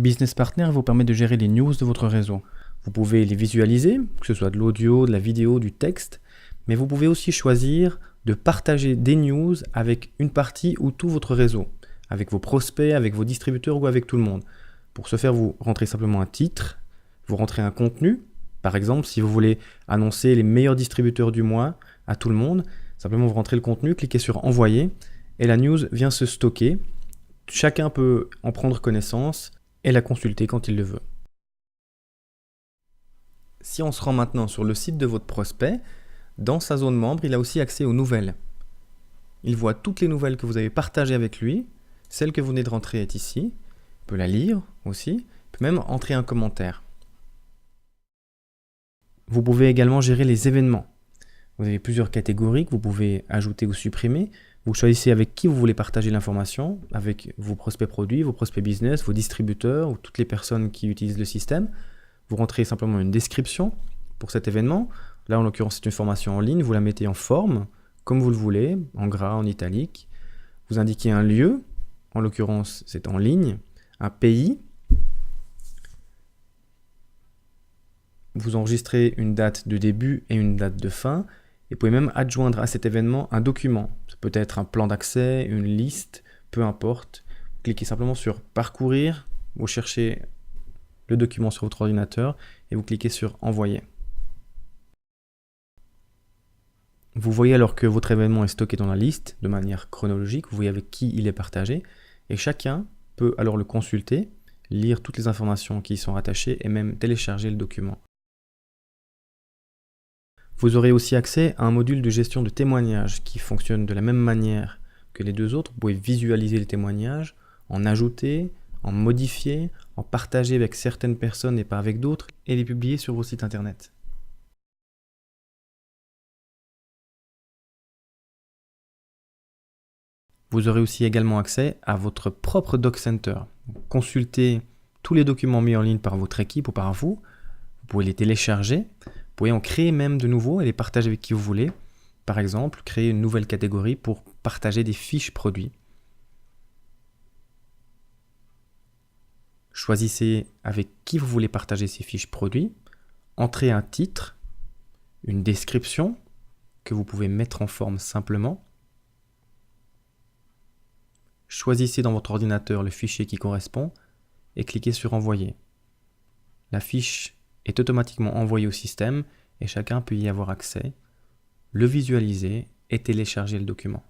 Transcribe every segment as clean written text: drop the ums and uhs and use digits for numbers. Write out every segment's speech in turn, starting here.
Business Partner vous permet de gérer les news de votre réseau. Vous pouvez les visualiser, que ce soit de l'audio, de la vidéo, du texte, mais vous pouvez aussi choisir de partager des news avec une partie ou tout votre réseau, avec vos prospects, avec vos distributeurs ou avec tout le monde. Pour ce faire, vous rentrez simplement un titre, vous rentrez un contenu. Par exemple, si vous voulez annoncer les meilleurs distributeurs du mois à tout le monde, simplement vous rentrez le contenu, cliquez sur envoyer et la news vient se stocker. Chacun peut en prendre connaissance et la consulter quand il le veut. Si on se rend maintenant sur le site de votre prospect, dans sa zone membre, il a aussi accès aux nouvelles. Il voit toutes les nouvelles que vous avez partagées avec lui, celle que vous venez de rentrer est ici, il peut la lire aussi, il peut même entrer un commentaire. Vous pouvez également gérer les événements. Vous avez plusieurs catégories que vous pouvez ajouter ou supprimer. Vous choisissez avec qui vous voulez partager l'information, avec vos prospects produits, vos prospects business, vos distributeurs ou toutes les personnes qui utilisent le système. Vous rentrez simplement une description pour cet événement. Là, en l'occurrence, c'est une formation en ligne. Vous la mettez en forme, comme vous le voulez, en gras, en italique. Vous indiquez un lieu. En l'occurrence, c'est en ligne. Un pays. Vous enregistrez une date de début et une date de fin. Et vous pouvez même adjoindre à cet événement un document. Ça peut être un plan d'accès, une liste, peu importe. Vous cliquez simplement sur parcourir. Vous cherchez le document sur votre ordinateur et vous cliquez sur envoyer. Vous voyez alors que votre événement est stocké dans la liste de manière chronologique, vous voyez avec qui il est partagé et chacun peut alors le consulter, lire toutes les informations qui y sont rattachées et même télécharger le document. Vous aurez aussi accès à un module de gestion de témoignages qui fonctionne de la même manière que les deux autres. Vous pouvez visualiser les témoignages, en ajouter, en modifier, en partager avec certaines personnes et pas avec d'autres et les publier sur vos sites internet. Vous aurez aussi également accès à votre propre Doc Center. Consultez tous les documents mis en ligne par votre équipe ou par vous. Vous pouvez les télécharger. Vous pouvez en créer même de nouveaux et les partager avec qui vous voulez. Par exemple, créer une nouvelle catégorie pour partager des fiches produits. Choisissez avec qui vous voulez partager ces fiches produits. Entrez un titre, une description que vous pouvez mettre en forme simplement. Choisissez dans votre ordinateur le fichier qui correspond et cliquez sur envoyer. La fiche est automatiquement envoyée au système et chacun peut y avoir accès, le visualiser et télécharger le document.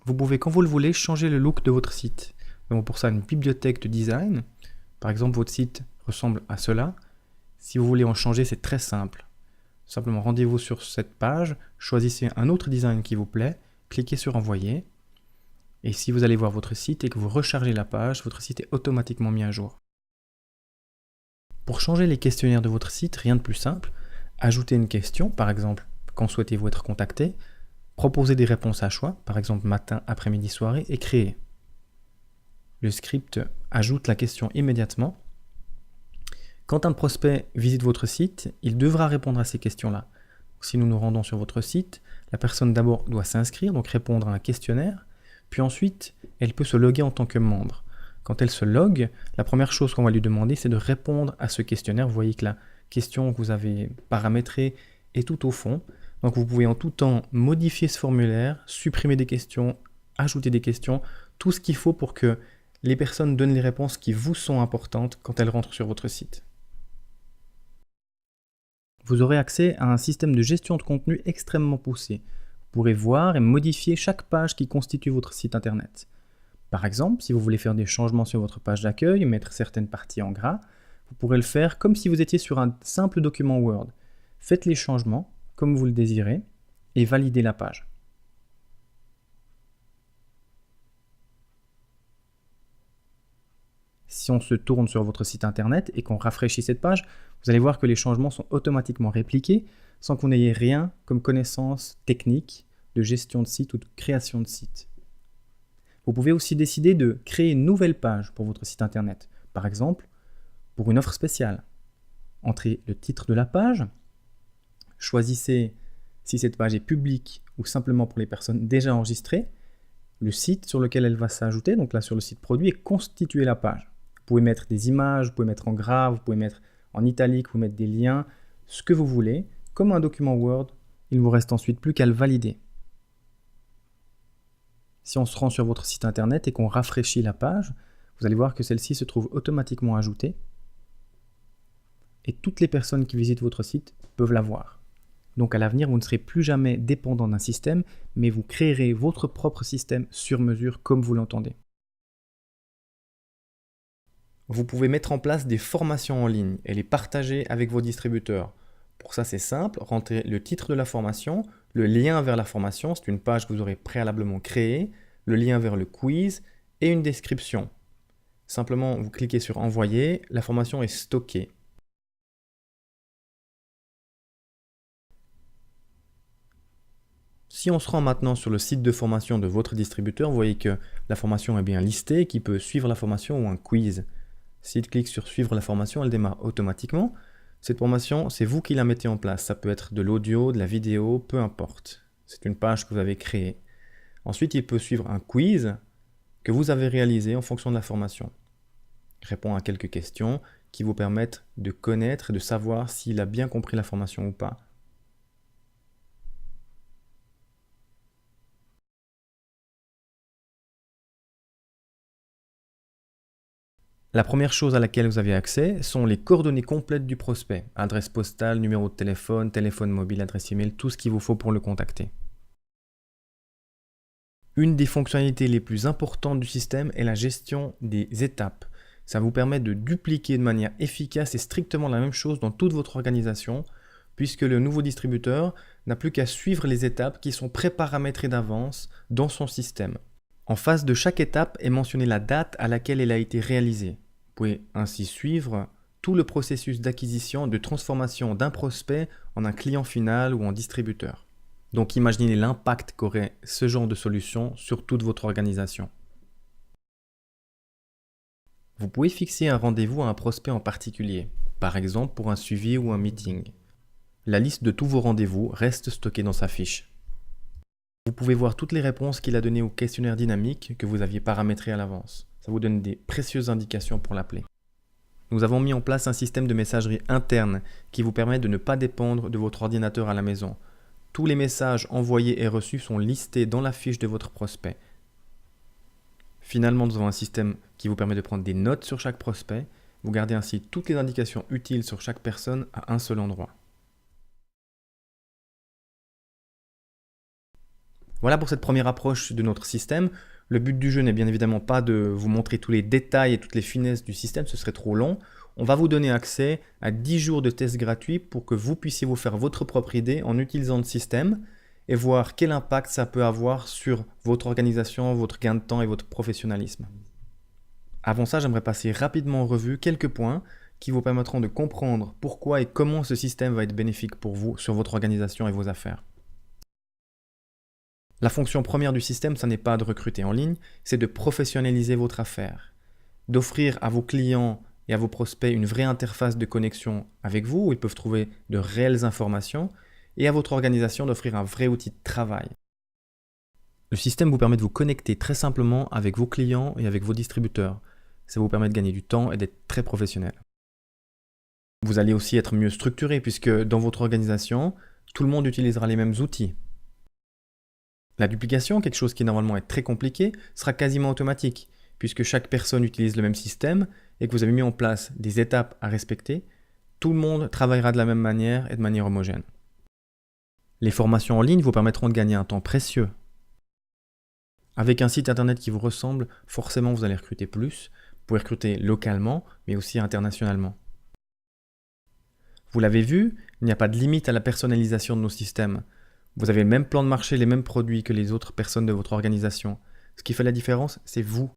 Vous pouvez, quand vous le voulez, changer le look de votre site. Nous avons pour ça une bibliothèque de design. Par exemple, votre site ressemble à cela. Si vous voulez en changer, c'est très simple. Simplement, rendez-vous sur cette page, choisissez un autre design qui vous plaît, cliquez sur envoyer. Et si vous allez voir votre site et que vous rechargez la page, votre site est automatiquement mis à jour. Pour changer les questionnaires de votre site, rien de plus simple. Ajoutez une question, par exemple, quand souhaitez-vous être contacté. Proposez des réponses à choix, par exemple matin, après-midi, soirée, et créez. Le script ajoute la question immédiatement. Quand un prospect visite votre site, il devra répondre à ces questions-là. Si nous nous rendons sur votre site, la personne d'abord doit s'inscrire, donc répondre à un questionnaire, puis ensuite, elle peut se loguer en tant que membre. Quand elle se logue, la première chose qu'on va lui demander, c'est de répondre à ce questionnaire. Vous voyez que la question que vous avez paramétrée est tout au fond. Donc vous pouvez en tout temps modifier ce formulaire, supprimer des questions, ajouter des questions, tout ce qu'il faut pour que les personnes donnent les réponses qui vous sont importantes quand elles rentrent sur votre site. Vous aurez accès à un système de gestion de contenu extrêmement poussé. Vous pourrez voir et modifier chaque page qui constitue votre site internet. Par exemple, si vous voulez faire des changements sur votre page d'accueil, mettre certaines parties en gras, vous pourrez le faire comme si vous étiez sur un simple document Word. Faites les changements comme vous le désirez et validez la page. Si on se tourne sur votre site internet et qu'on rafraîchit cette page, vous allez voir que les changements sont automatiquement répliqués sans qu'on n'ayez rien comme connaissance technique de gestion de site ou de création de site. Vous pouvez aussi décider de créer une nouvelle page pour votre site internet. Par exemple, pour une offre spéciale. Entrez le titre de la page, choisissez si cette page est publique ou simplement pour les personnes déjà enregistrées, le site sur lequel elle va s'ajouter, donc là sur le site produit, est constitué la page. Vous pouvez mettre des images, vous pouvez mettre en gras, vous pouvez mettre en italique, vous pouvez mettre des liens, ce que vous voulez. Comme un document Word, il ne vous reste ensuite plus qu'à le valider. Si on se rend sur votre site internet et qu'on rafraîchit la page, vous allez voir que celle-ci se trouve automatiquement ajoutée. Et toutes les personnes qui visitent votre site peuvent la voir. Donc à l'avenir, vous ne serez plus jamais dépendant d'un système, mais vous créerez votre propre système sur mesure comme vous l'entendez. Vous pouvez mettre en place des formations en ligne et les partager avec vos distributeurs. Pour ça, c'est simple, rentrez le titre de la formation, le lien vers la formation, c'est une page que vous aurez préalablement créée, le lien vers le quiz et une description. Simplement, vous cliquez sur Envoyer, la formation est stockée. Si on se rend maintenant sur le site de formation de votre distributeur, vous voyez que la formation est bien listée, qu'il peut suivre la formation ou un quiz. S'il clique sur Suivre la formation, elle démarre automatiquement. Cette formation, c'est vous qui la mettez en place. Ça peut être de l'audio, de la vidéo, peu importe. C'est une page que vous avez créée. Ensuite, il peut suivre un quiz que vous avez réalisé en fonction de la formation. Il répond à quelques questions qui vous permettent de connaître et de savoir s'il a bien compris la formation ou pas. La première chose à laquelle vous avez accès sont les coordonnées complètes du prospect, adresse postale, numéro de téléphone, téléphone mobile, adresse email, tout ce qu'il vous faut pour le contacter. Une des fonctionnalités les plus importantes du système est la gestion des étapes. Ça vous permet de dupliquer de manière efficace et strictement la même chose dans toute votre organisation, puisque le nouveau distributeur n'a plus qu'à suivre les étapes qui sont préparamétrées d'avance dans son système. En face de chaque étape est mentionnée la date à laquelle elle a été réalisée. Vous pouvez ainsi suivre tout le processus d'acquisition, de transformation d'un prospect en un client final ou en distributeur. Donc imaginez l'impact qu'aurait ce genre de solution sur toute votre organisation. Vous pouvez fixer un rendez-vous à un prospect en particulier, par exemple pour un suivi ou un meeting. La liste de tous vos rendez-vous reste stockée dans sa fiche. Vous pouvez voir toutes les réponses qu'il a données au questionnaire dynamique que vous aviez paramétré à l'avance. Ça vous donne des précieuses indications pour l'appeler. Nous avons mis en place un système de messagerie interne qui vous permet de ne pas dépendre de votre ordinateur à la maison. Tous les messages envoyés et reçus sont listés dans la fiche de votre prospect. Finalement, nous avons un système qui vous permet de prendre des notes sur chaque prospect. Vous gardez ainsi toutes les indications utiles sur chaque personne à un seul endroit. Voilà pour cette première approche de notre système. Le but du jeu n'est bien évidemment pas de vous montrer tous les détails et toutes les finesses du système, ce serait trop long. On va vous donner accès à 10 jours de tests gratuits pour que vous puissiez vous faire votre propre idée en utilisant le système et voir quel impact ça peut avoir sur votre organisation, votre gain de temps et votre professionnalisme. Avant ça, j'aimerais passer rapidement en revue quelques points qui vous permettront de comprendre pourquoi et comment ce système va être bénéfique pour vous sur votre organisation et vos affaires. La fonction première du système, ce n'est pas de recruter en ligne, c'est de professionnaliser votre affaire, d'offrir à vos clients et à vos prospects une vraie interface de connexion avec vous où ils peuvent trouver de réelles informations et à votre organisation d'offrir un vrai outil de travail. Le système vous permet de vous connecter très simplement avec vos clients et avec vos distributeurs. Ça vous permet de gagner du temps et d'être très professionnel. Vous allez aussi être mieux structuré puisque dans votre organisation, tout le monde utilisera les mêmes outils. La duplication, quelque chose qui normalement est très compliqué, sera quasiment automatique, puisque chaque personne utilise le même système et que vous avez mis en place des étapes à respecter, tout le monde travaillera de la même manière et de manière homogène. Les formations en ligne vous permettront de gagner un temps précieux. Avec un site internet qui vous ressemble, forcément vous allez recruter plus. Vous pouvez recruter localement, mais aussi internationalement. Vous l'avez vu, il n'y a pas de limite à la personnalisation de nos systèmes. Vous avez le même plan de marché, les mêmes produits que les autres personnes de votre organisation. Ce qui fait la différence, c'est vous.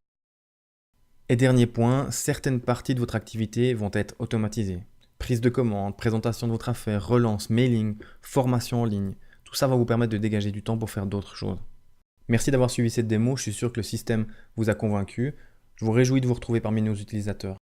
Et dernier point, certaines parties de votre activité vont être automatisées. Prise de commande, présentation de votre affaire, relance, mailing, formation en ligne. Tout ça va vous permettre de dégager du temps pour faire d'autres choses. Merci d'avoir suivi cette démo, je suis sûr que le système vous a convaincu. Je vous réjouis de vous retrouver parmi nos utilisateurs.